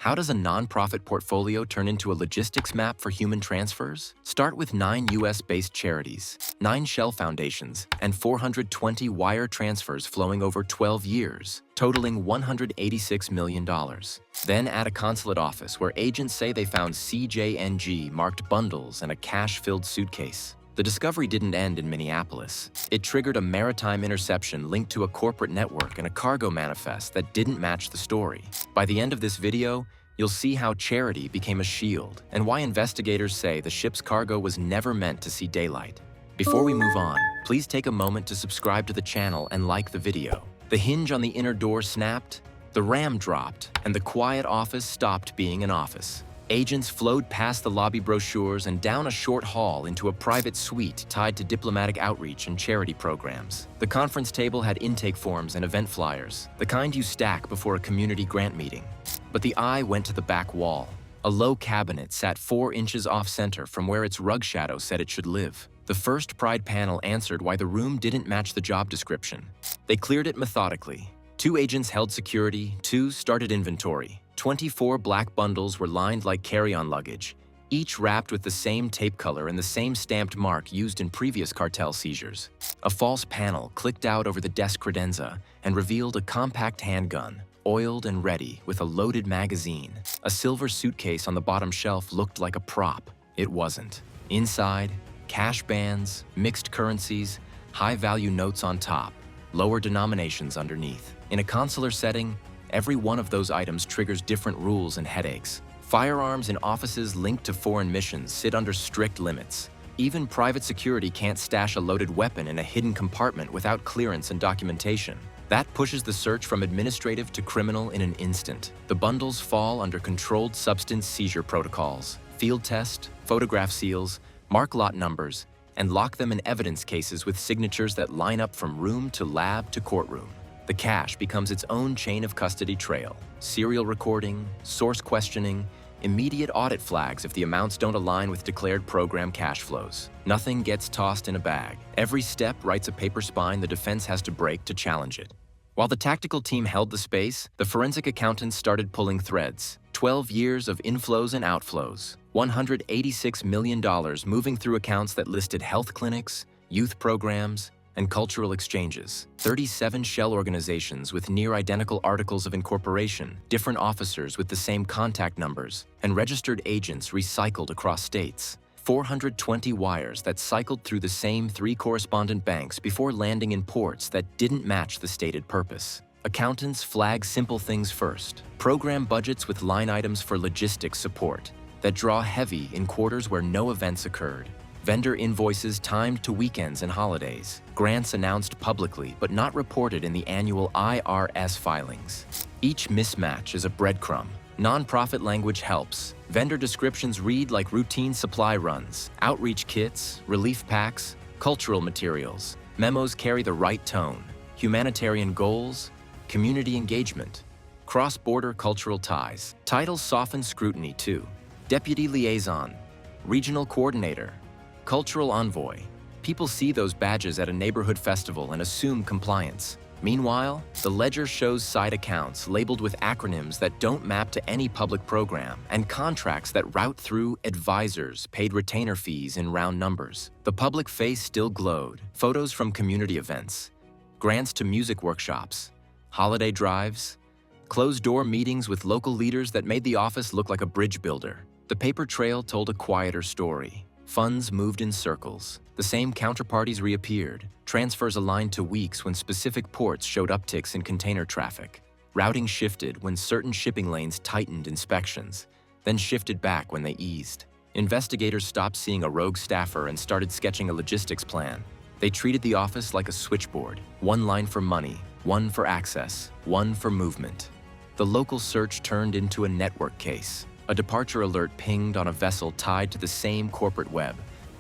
How does a nonprofit portfolio turn into a logistics map for human transfers? Start with 9 US-based charities, 9 Shell foundations, and 420 wire transfers flowing over 12 years, totaling $186 million. Then add a consulate office where agents say they found CJNG-marked bundles and a cash-filled suitcase. The discovery didn't end in Minneapolis. It triggered a maritime interception linked to a corporate network and a cargo manifest that didn't match the story. By the end of this video, you'll see how charity became a shield and why investigators say the ship's cargo was never meant to see daylight. Before we move on, please take a moment to subscribe to the channel and like the video. The hinge on the inner door snapped, the ram dropped, and the quiet office stopped being an office. Agents flowed past the lobby brochures and down a short hall into a private suite tied to diplomatic outreach and charity programs. The conference table had intake forms and event flyers, the kind you stack before a community grant meeting. But the eye went to the back wall. A low cabinet sat 4 inches off-center from where its rug shadow said it should live. The first Pride panel answered why the room didn't match the job description. They cleared it methodically. 2 agents held security, 2 started inventory. 24 black bundles were lined like carry-on luggage, each wrapped with the same tape color and the same stamped mark used in previous cartel seizures. A false panel clicked out over the desk credenza and revealed a compact handgun, oiled and ready with a loaded magazine. A silver suitcase on the bottom shelf looked like a prop. It wasn't. Inside, cash bands, mixed currencies, high-value notes on top, lower denominations underneath. In a consular setting, every one of those items triggers different rules and headaches. Firearms in offices linked to foreign missions sit under strict limits. Even private security can't stash a loaded weapon in a hidden compartment without clearance and documentation. That pushes the search from administrative to criminal in an instant. The bundles fall under controlled substance seizure protocols, field test, photograph seals, mark lot numbers, and lock them in evidence cases with signatures that line up from room to lab to courtroom. The cash becomes its own chain of custody trail. Serial recording, source questioning, immediate audit flags if the amounts don't align with declared program cash flows. Nothing gets tossed in a bag. Every step writes a paper spine the defense has to break to challenge it. While the tactical team held the space, the forensic accountants started pulling threads. 12 years of inflows and outflows. $186 million moving through accounts that listed health clinics, youth programs, and cultural exchanges. 37 shell organizations with near-identical articles of incorporation, different officers with the same contact numbers, and registered agents recycled across states. 420 wires that cycled through the same 3 correspondent banks before landing in ports that didn't match the stated purpose. Accountants flag simple things first. Program budgets with line items for logistics support that draw heavy in quarters where no events occurred. Vendor invoices timed to weekends and holidays. Grants announced publicly but not reported in the annual IRS filings. Each mismatch is a breadcrumb. Nonprofit language helps. Vendor descriptions read like routine supply runs, outreach kits, relief packs, cultural materials. Memos carry the right tone. Humanitarian goals, community engagement, cross-border cultural ties. Titles soften scrutiny too. Deputy Liaison, Regional Coordinator, Cultural Envoy. People see those badges at a neighborhood festival and assume compliance. Meanwhile, the ledger shows side accounts labeled with acronyms that don't map to any public program and contracts that route through advisors paid retainer fees in round numbers. The public face still glowed. Photos from community events, grants to music workshops, holiday drives, closed-door meetings with local leaders that made the office look like a bridge builder. The paper trail told a quieter story. Funds moved in circles. The same counterparties reappeared. Transfers aligned to weeks when specific ports showed upticks in container traffic. Routing shifted when certain shipping lanes tightened inspections, then shifted back when they eased. Investigators stopped seeing a rogue staffer and started sketching a logistics plan. They treated the office like a switchboard. 1 line for money, 1 for access, 1 for movement. The local search turned into a network case. A departure alert pinged on a vessel tied to the same corporate web.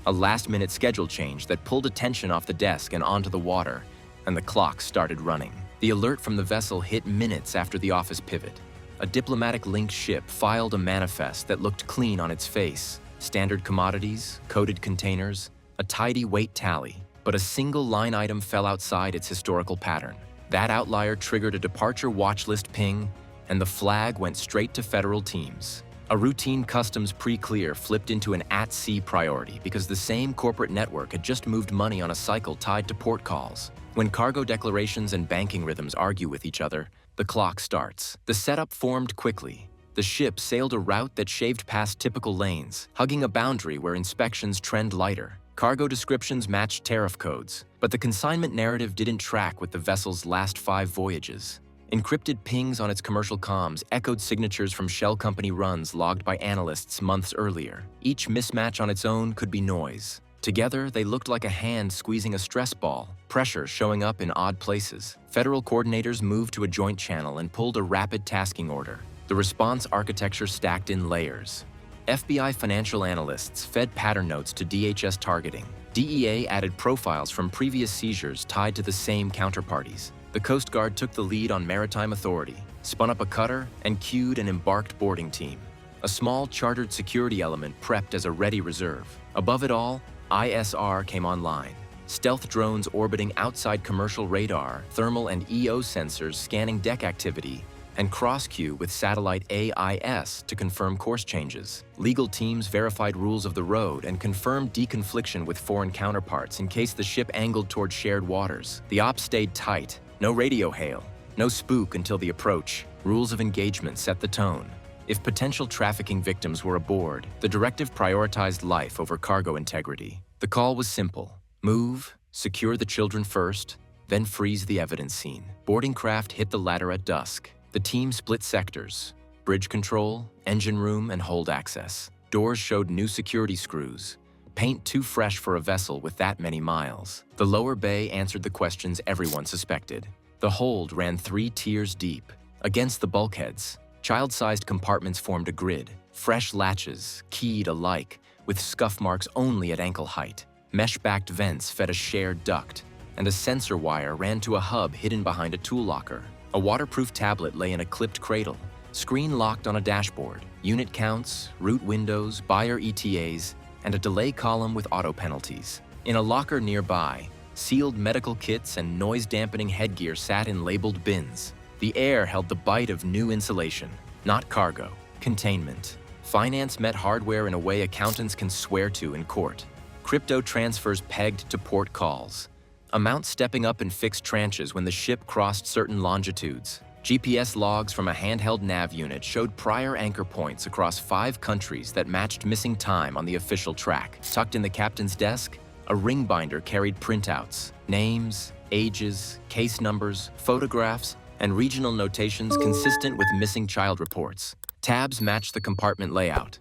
A last-minute schedule change that pulled attention off the desk and onto the water, and the clock started running. The alert from the vessel hit minutes after the office pivot. A diplomatic-linked ship filed a manifest that looked clean on its face. Standard commodities, coded containers, a tidy weight tally, but a single line item fell outside its historical pattern. That outlier triggered a departure watch list ping and the flag went straight to federal teams. A routine customs pre-clear flipped into an at-sea priority because the same corporate network had just moved money on a cycle tied to port calls. When cargo declarations and banking rhythms argue with each other, the clock starts. The setup formed quickly. The ship sailed a route that shaved past typical lanes, hugging a boundary where inspections trend lighter. Cargo descriptions matched tariff codes, but the consignment narrative didn't track with the vessel's last 5 voyages. Encrypted pings on its commercial comms echoed signatures from shell company runs logged by analysts months earlier. Each mismatch on its own could be noise. Together, they looked like a hand squeezing a stress ball, pressure showing up in odd places. Federal coordinators moved to a joint channel and pulled a rapid tasking order. The response architecture stacked in layers. FBI financial analysts fed pattern notes to DHS targeting. DEA added profiles from previous seizures tied to the same counterparties. The Coast Guard took the lead on maritime authority, spun up a cutter, and queued an embarked boarding team. A small chartered security element prepped as a ready reserve. Above it all, ISR came online. Stealth drones orbiting outside commercial radar, thermal and EO sensors scanning deck activity, and cross-queue with satellite AIS to confirm course changes. Legal teams verified rules of the road and confirmed deconfliction with foreign counterparts in case the ship angled toward shared waters. The ops stayed tight. No radio hail, no spook until the approach. Rules of engagement set the tone. If potential trafficking victims were aboard, the directive prioritized life over cargo integrity. The call was simple. Move, secure the children first, then freeze the evidence scene. Boarding craft hit the ladder at dusk. The team split sectors: bridge control, engine room, and hold access. Doors showed new security screws. Paint too fresh for a vessel with that many miles. The lower bay answered the questions everyone suspected. The hold ran 3 tiers deep. Against the bulkheads, child-sized compartments formed a grid. Fresh latches, keyed alike, with scuff marks only at ankle height. Mesh-backed vents fed a shared duct, and a sensor wire ran to a hub hidden behind a tool locker. A waterproof tablet lay in a clipped cradle, screen locked on a dashboard. Unit counts, route windows, buyer ETAs, and a delay column with auto penalties. In a locker nearby, sealed medical kits and noise-dampening headgear sat in labeled bins. The air held the bite of new insulation, not cargo, containment. Finance met hardware in a way accountants can swear to in court. Crypto transfers pegged to port calls. Amounts stepping up in fixed tranches when the ship crossed certain longitudes. GPS logs from a handheld nav unit showed prior anchor points across 5 countries that matched missing time on the official track. Tucked in the captain's desk, a ring binder carried printouts, names, ages, case numbers, photographs, and regional notations consistent with missing child reports. Tabs matched the compartment layout.